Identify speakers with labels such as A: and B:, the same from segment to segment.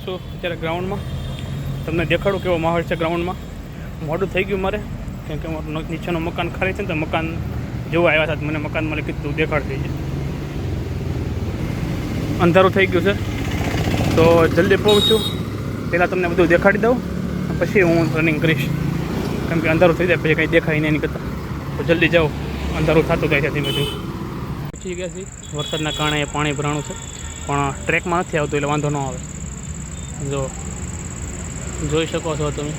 A: છું અત્યારે ગ્રાઉન્ડમાં. તમને દેખાડું કેવો માહોલ છે ગ્રાઉન્ડમાં. મોડું થઈ ગયું મારે, કેમ કે મારું નીચેનું મકાન ખાલી છે ને, તો મકાન જોવા આવ્યા હતા. મને મકાન માલિક કીધું દેખાડતી છે. અંધારું થઈ ગયું છે તો જલ્દી પહોંચું. પહેલાં તમને બધું દેખાડી દઉં, પછી હું રનિંગ કરીશ. કેમ કે અંધારું થઈ જાય પછી કંઈ દેખાય નહીં એની કરતાં. તો જલ્દી જાઓ, અંધારું થતું જાય છે ધીમે ધીમે. પહોંચી ગયા છીએ. વરસાદના કારણે પાણી ભરાણું છે, પણ ટ્રેકમાં નથી આવતું એટલે વાંધો ન આવે. જો જોઈ શકો છો તમે.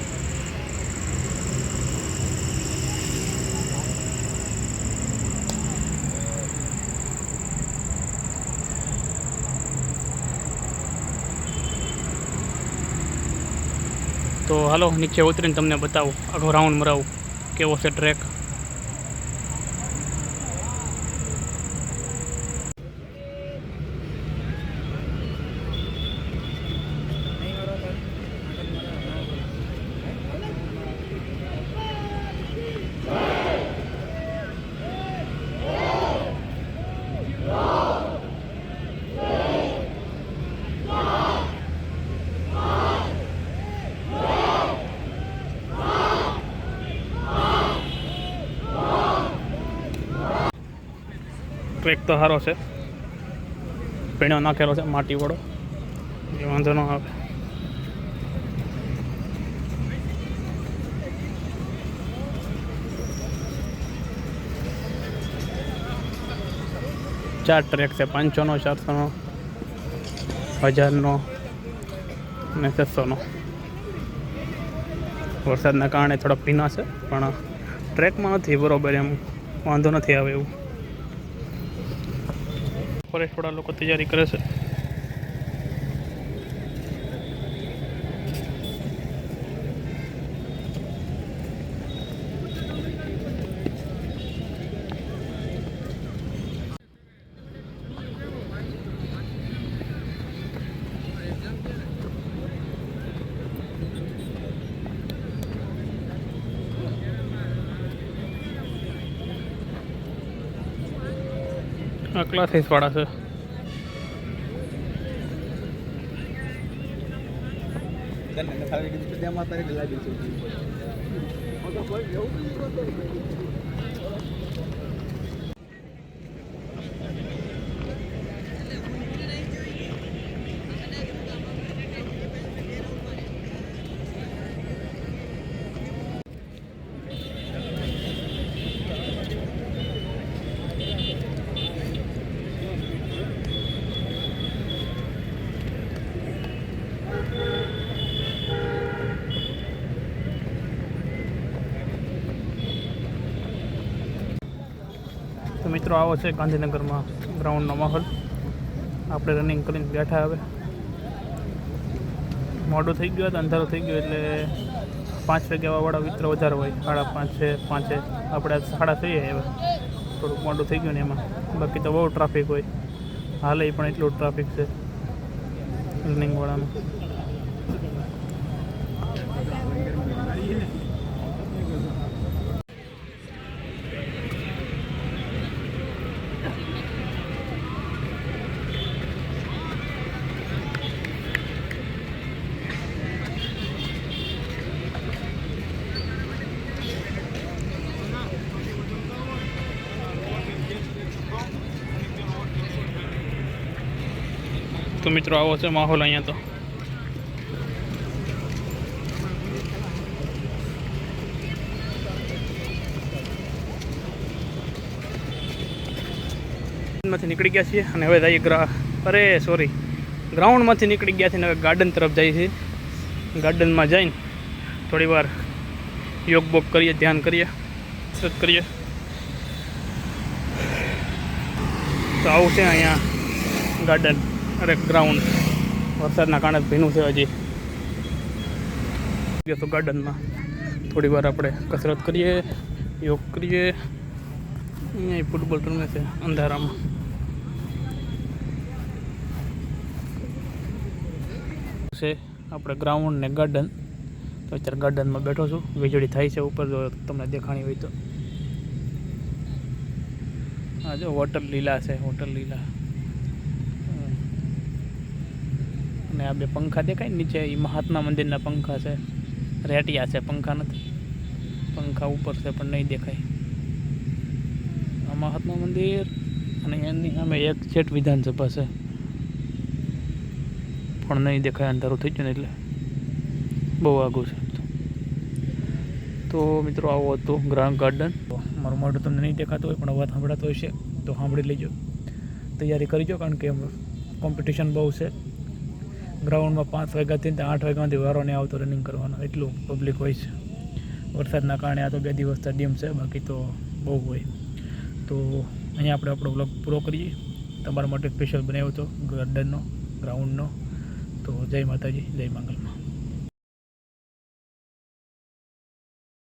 A: તો હાલો નીચે ઉતરીને તમને બતાવું, આખો રાઉન્ડ મરાવું કેવો છે ટ્રેક. ટ્રેક તો સારો છે, પીણો નાખેલો છે માટીવાળો, એ વાંધો ન આવે. ચાર ટ્રેક છે, 500નો, 400નો, 1000નો અને 600નો. વરસાદના કારણે થોડા ભીના છે, પણ ટ્રેકમાં નથી બરોબર, એમ વાંધો નથી આવે એવું. થોડા લોકો તૈયારી કરે છે. આ ક્લાસીસ વાળા છે. તો મિત્રો આવો છે ગાંધીનગરમાં ગ્રાઉન્ડનો માહોલ. આપણે રનિંગ કરીને બેઠા. હવે મોડું થઈ ગયું હતું, અંધારું થઈ ગયું એટલે 5 વાગ્યા વાળા મિત્રો વધારે હોય, 5:30 છે, 5 આપણે 6:30 હવે થોડુંક મોડું થઈ ગયું ને એમાં. બાકી તો બહુ ટ્રાફિક હોય, હાલે પણ એટલું ટ્રાફિક છે રનિંગવાળામાં. તો મિત્રો આવો છે માહોલ અહીંયા. તો માંથી નીકળી ગયા છીએ અને હવે જઈએ ગ્રાઉન્ડમાંથી નીકળી ગયા છીએ અને હવે ગાર્ડન તરફ જઈએ છીએ. ગાર્ડનમાં જઈને થોડી વાર યોગ બોગ કરીએ, ધ્યાન કરીએ, કસરત કરીએ. તો આવું છે અહીંયા ગાર્ડન, અરે ગ્રાઉન્ડ. વરસાદના કારણે ભીનું છે હજી. તો ગાર્ડનમાં થોડી વાર આપણે કસરત કરીએ, યોગ કરીએ. અહીંયા ફૂટબોલ રમે છે અંધારામાં. છે આપણે ગ્રાઉન્ડ ને ગાર્ડન. તો અત્યારે ગાર્ડનમાં બેઠો છું, વીજળી થાય છે ઉપર, જો તમને દેખાણી હોય તો. હા જો હોટલ લીલા છે, હોટલ લીલા. ને આ બે પંખા દેખાય ને નીચે, એ મહાત્મા મંદિરના પંખા છે. રેટિયા છે, પંખા નથી. પંખા ઉપર છે પણ નહીં દેખાય. આ મહાત્મા મંદિર અને એની સામે એક છેટ વિધાનસભા છે પણ નહીં દેખાય, અંધારું થઈ ગયું ને એટલે બહુ આઘું છે. તો મિત્રો આવો હતું ગ્રામ ગાર્ડન. મારું મોઢું તમને નહીં દેખાતું હોય પણ અવાજ સાંભળાતો હોય છે તો સાંભળી લેજો, તૈયારી કરજો, કારણ કે કોમ્પિટિશન બહુ છે. ગ્રાઉન્ડમાં 5 વાગ્યાથી 8 વાગ્યામાંથી વારો નહીં આવતો રનિંગ કરવાનો, એટલું પબ્લિક હોય છે. વરસાદના કારણે આ તો 2 દિવસથી ડીમ છે, બાકી તો બહુ હોય. તો અહીંયા આપણે આપણો બ્લોગ પૂરો કરીએ. તમારા માટે સ્પેશિયલ બનાવ્યો હતો ગાર્ડનનો, ગ્રાઉન્ડનો. તો જય માતાજી, જય મંગલમાં.